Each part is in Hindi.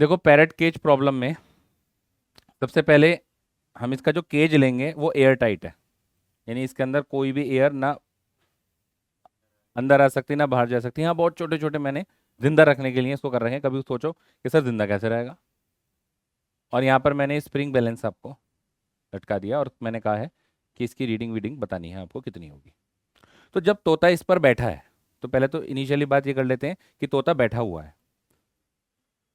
देखो पैरेट केज प्रॉब्लम में सबसे पहले हम इसका जो केज लेंगे वो एयर टाइट है, यानी इसके अंदर कोई भी एयर ना अंदर आ सकती ना बाहर जा सकती। हाँ बहुत छोटे छोटे मैंने जिंदा रखने के लिए इसको कर रखे हैं। कभी सोचो कि सर जिंदा कैसे रहेगा। और यहाँ पर मैंने स्प्रिंग बैलेंस आपको लटका दिया और मैंने कहा है कि इसकी रीडिंग वीडिंग बतानी है आपको कितनी होगी। तो जब तोता इस पर बैठा है, तो पहले तो इनिशियली बात ये कर लेते हैं कि तोता बैठा हुआ है।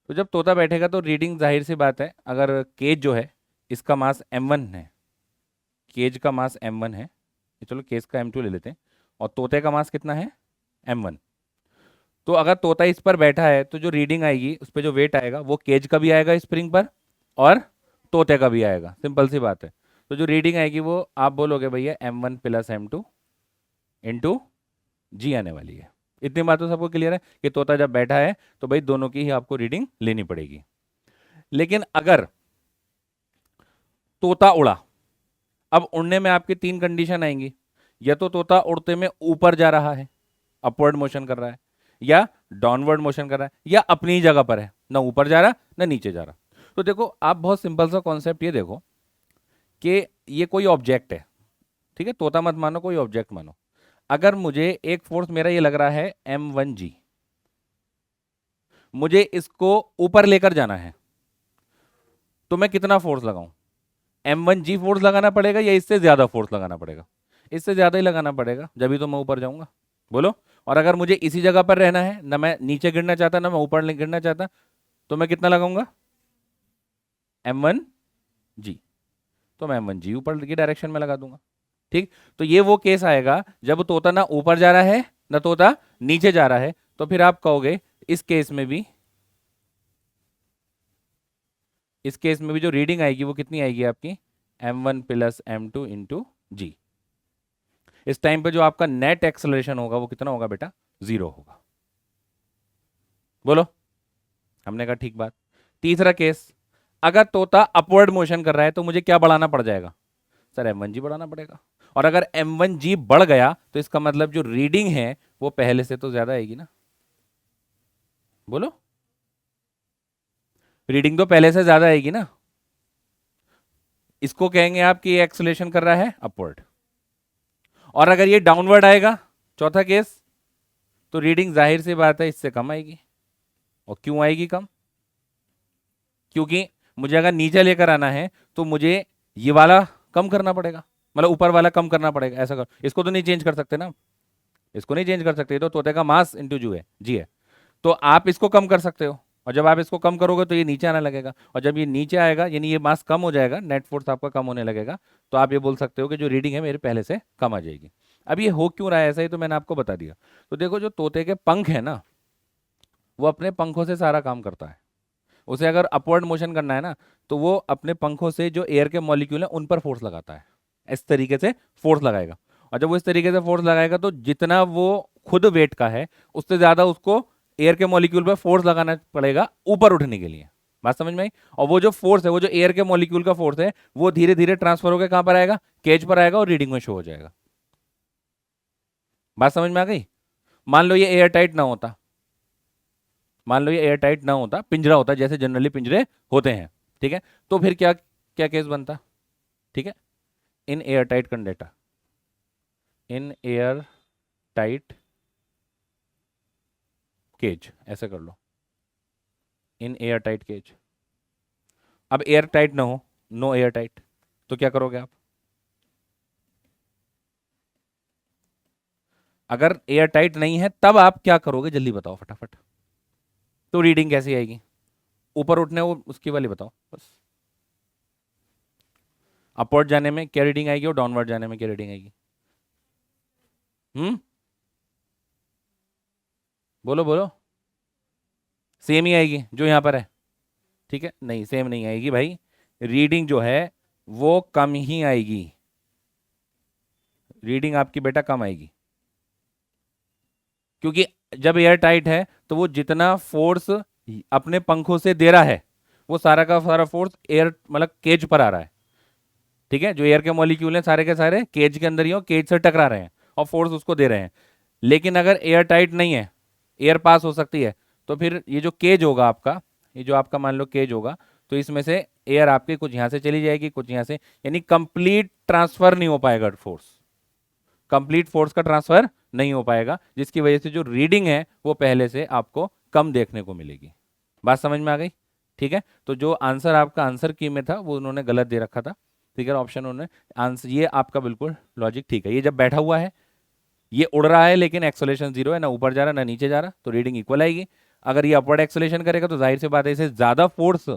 तो जब तोता बैठेगा तो रीडिंग जाहिर सी बात है, अगर केज जो है इसका मास m1 है, केज का मास m1 है, चलो केज का m2 ले लेते हैं, और तोते का मास कितना है m1। तो अगर तोता इस पर बैठा है तो जो रीडिंग आएगी उस पर जो वेट आएगा वो केज का भी आएगा स्प्रिंग पर और तोते का भी आएगा। सिंपल सी बात है। तो जो रीडिंग आएगी वो आप बोलोगे भैया m1 प्लस m2 इंटू जी आने वाली है। इतनी बात तो सबको क्लियर है कि तोता जब बैठा है तो भाई दोनों की ही आपको रीडिंग लेनी पड़ेगी। लेकिन अगर तोता उड़ा, अब उड़ने में आपकी तीन कंडीशन आएंगी। या तो तोता उड़ते में ऊपर जा रहा है, अपवर्ड मोशन कर रहा है, या डाउनवर्ड मोशन कर रहा है, या अपनी ही जगह पर है, ना ऊपर जा रहा ना नीचे जा रहा। तो देखो आप बहुत सिंपल सा कॉन्सेप्ट ये देखो कि ये कोई ऑब्जेक्ट है, ठीक है, तोता मत मानो, कोई ऑब्जेक्ट मानो। अगर मुझे एक फोर्स मेरा ये लग रहा है m1g, मुझे इसको ऊपर लेकर जाना है, तो मैं कितना फोर्स लगाऊं? m1g फोर्स लगाना पड़ेगा या इससे ज्यादा फोर्स लगाना पड़ेगा? इससे ज्यादा ही लगाना पड़ेगा, जब भी तो मैं ऊपर जाऊंगा। बोलो। और अगर मुझे इसी जगह पर रहना है, ना मैं नीचे गिरना चाहता ना मैं ऊपर गिरना चाहता, तो मैं कितना लगाऊंगा? m1g। तो मैं m1g ऊपर की डायरेक्शन में लगा दूंगा। ठीक। तो ये वो केस आएगा जब तोता ना ऊपर जा रहा है ना तोता नीचे जा रहा है। तो फिर आप कहोगे इस केस में भी जो रीडिंग आएगी वो कितनी आएगी आपकी? m1 प्लस m2 इंटू जी। इस टाइम पे जो आपका नेट एक्सेलरेशन होगा वो कितना होगा बेटा? 0 होगा। बोलो। हमने कहा ठीक बात। तीसरा केस, अगर तोता अपवर्ड मोशन कर रहा है तो मुझे क्या बढ़ाना पड़ जाएगा? सर m1g बढ़ाना पड़ेगा। और अगर m1g बढ़ गया तो इसका मतलब जो रीडिंग है वो पहले से तो ज्यादा आएगी ना। बोलो। रीडिंग तो पहले से ज्यादा आएगी ना। इसको कहेंगे आप कि एक्सेलरेशन कर रहा है अपवर्ड। और अगर ये डाउनवर्ड आएगा, चौथा केस, तो रीडिंग जाहिर सी बात है इससे कम आएगी। और क्यों आएगी कम? क्योंकि मुझे अगर नीचे लेकर आना है तो मुझे ये वाला कम करना पड़ेगा, मतलब ऊपर वाला कम करना पड़ेगा। ऐसा कर, इसको तो नहीं चेंज कर सकते ना, इसको नहीं चेंज कर सकते। तो तोते का मास इंटू जू है, जी है। तो आप इसको कम कर सकते हो, और जब आप इसको कम करोगे तो ये नीचे आने लगेगा, और जब ये नीचे आएगा यानी ये मास कम हो जाएगा, नेट फोर्स आपका कम होने लगेगा, तो आप ये बोल सकते हो कि जो रीडिंग है मेरे पहले से कम आ जाएगी। अब ये हो क्यों रहा है ऐसा, ही तो मैंने आपको बता दिया। तो देखो जो तोते के पंख है ना, वो अपने पंखों से सारा काम करता है। उसे अगर अपवर्ड मोशन करना है ना, तो वो अपने पंखों से जो एयर के मॉलिक्यूल हैं उन पर फोर्स लगाता है। इस तरीके से फोर्स लगाएगा। और जब वो इस तरीके से फोर्स लगाएगा तो जितना वो खुद वेट का है उससे ज्यादा उसको एयर के मॉलिक्यूल पर फोर्स लगाना पड़ेगा ऊपर उठने के लिए। बात समझ में आई? और वो जो फोर्स है, वो जो एयर के मॉलिक्यूल का फोर्स है, वो धीरे धीरे ट्रांसफर होकर कहां पर आएगा? केज पर आएगा और रीडिंग में शो हो जाएगा। बात समझ में आ गई? मान लो ये एयर टाइट ना होता, मान लो ये एयर टाइट ना होता, पिंजरा होता जैसे जनरली पिंजरे होते हैं, ठीक है, तो फिर क्या क्या केस बनता? ठीक है, in airtight container, in airtight cage, ऐसे कर लो, इन एयर टाइट केज। अब एयर टाइट ना हो, नो एयर टाइट, तो क्या करोगे आप? अगर एयर टाइट नहीं है तब आप क्या करोगे, जल्दी बताओ फटाफट। तो रीडिंग कैसी आएगी? ऊपर उठने वो उसकी वाली बताओ बस। अपवर्ड जाने में क्या रीडिंग आएगी और डाउनवर्ड जाने में क्या रीडिंग आएगी? हम्म, बोलो बोलो। सेम ही आएगी जो यहां पर है। ठीक है, नहीं सेम नहीं आएगी भाई, रीडिंग जो है वो कम ही आएगी। रीडिंग आपकी बेटा कम आएगी, क्योंकि जब एयर टाइट है तो वो जितना फोर्स अपने पंखों से दे रहा है वो सारा का सारा फोर्स एयर मतलब केज पर आ रहा है। ठीक है, जो एयर के मॉलिक्यूल हैं सारे के सारे केज के अंदर ही हो, केज से टकरा रहे हैं और फोर्स उसको दे रहे हैं। लेकिन अगर एयर टाइट नहीं है, एयर पास हो सकती है, तो फिर ये जो केज होगा आपका, ये जो आपका मान लो केज होगा, तो इसमें से एयर आपके कुछ यहाँ से चली जाएगी, कुछ यहाँ से, यानी कंप्लीट ट्रांसफर नहीं हो पाएगा फोर्स, कंप्लीट फोर्स का ट्रांसफर नहीं हो पाएगा, जिसकी वजह से जो रीडिंग है वो पहले से आपको कम देखने को मिलेगी। बात समझ में आ गई? ठीक है, तो जो आंसर आपका आंसर की में था वो उन्होंने गलत दे रखा था, ठीक है, ऑप्शन उन्होंने आंसर, ये आपका बिल्कुल लॉजिक ठीक है। ये जब बैठा हुआ है, ये उड़ रहा है लेकिन एक्सेलरेशन जीरो है, ना ऊपर जा रहा ना नीचे जा रहा, तो रीडिंग इक्वल आएगी। अगर ये अपवर्ड एक्सेलरेशन करेगा तो जाहिर सी बात है इसे ज्यादा फोर्स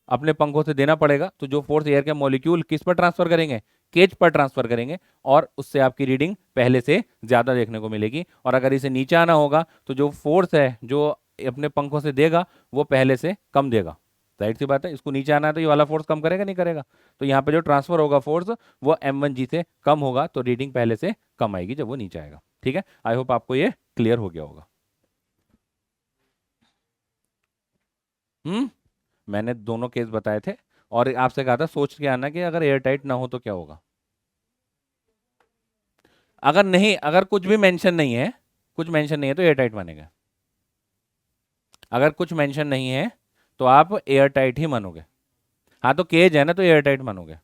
अपने पंखों से देना पड़ेगा, तो जो फोर्स एयर के मॉलिक्यूल किस पर ट्रांसफर करेंगे, केज पर ट्रांसफर करेंगे, और उससे आपकी रीडिंग पहले से ज्यादा देखने को मिलेगी। और अगर इसे नीचे आना होगा तो जो फोर्स है जो अपने पंखों से देगा वो पहले से कम देगा, जाहिर सी बात है, इसको नीचे आना है तो ये वाला फोर्स कम करेगा नहीं करेगा, तो यहाँ पे जो ट्रांसफर होगा फोर्स वो m1g से कम होगा, तो रीडिंग पहले से कम आएगी जब वो नीचे आएगा। ठीक है, आई होप आपको ये क्लियर हो गया होगा। मैंने दोनों केस बताए थे और आपसे कहा था सोच के आना कि अगर एयर टाइट ना हो तो क्या होगा। अगर नहीं, अगर कुछ भी मेंशन नहीं है, कुछ मेंशन नहीं है तो एयर टाइट मानेगा, अगर कुछ मेंशन नहीं है तो आप एयर टाइट ही मानोगे। हाँ तो केज है ना तो एयर टाइट मानोगे,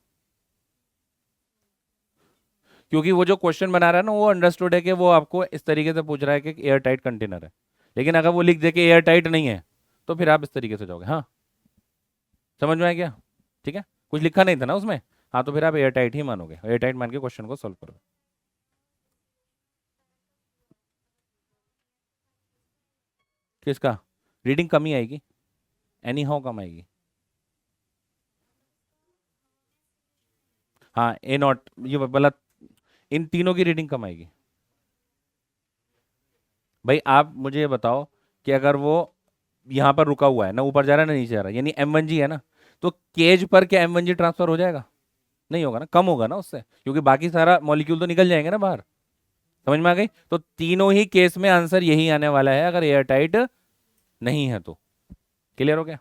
क्योंकि वो जो क्वेश्चन बना रहा है ना वो अंडरस्टूड है कि वो आपको इस तरीके से पूछ रहा है कि एयर टाइट कंटेनर है, लेकिन अगर वो लिख दे कि एयर टाइट नहीं है तो फिर आप इस तरीके से जाओगे। हाँ समझ में आया क्या? ठीक है, कुछ लिखा नहीं था ना उसमें, हाँ तो फिर आप एयर टाइट ही मानोगे, एयर टाइट मान के क्वेश्चन को सॉल्व करोगे। किसका? रीडिंग कम ही आएगी, एनी हाउ कम आएगी। हाँ ए नॉट, ये बोला, इन तीनों की रीडिंग कम आएगी। भाई आप मुझे ये बताओ कि अगर वो यहाँ पर रुका हुआ है, ना ऊपर जा रहा है ना नीचे जा रहा है, यानी m1g है ना, तो केज पर क्या m1g ट्रांसफर हो जाएगा? नहीं होगा ना, कम होगा ना उससे, क्योंकि बाकी सारा मॉलिक्यूल तो निकल जाएंगे ना बाहर। समझ में आ गई? तो तीनों ही केस में आंसर यही आने वाला है अगर एयर टाइट नहीं है तो। क्लियर हो गया?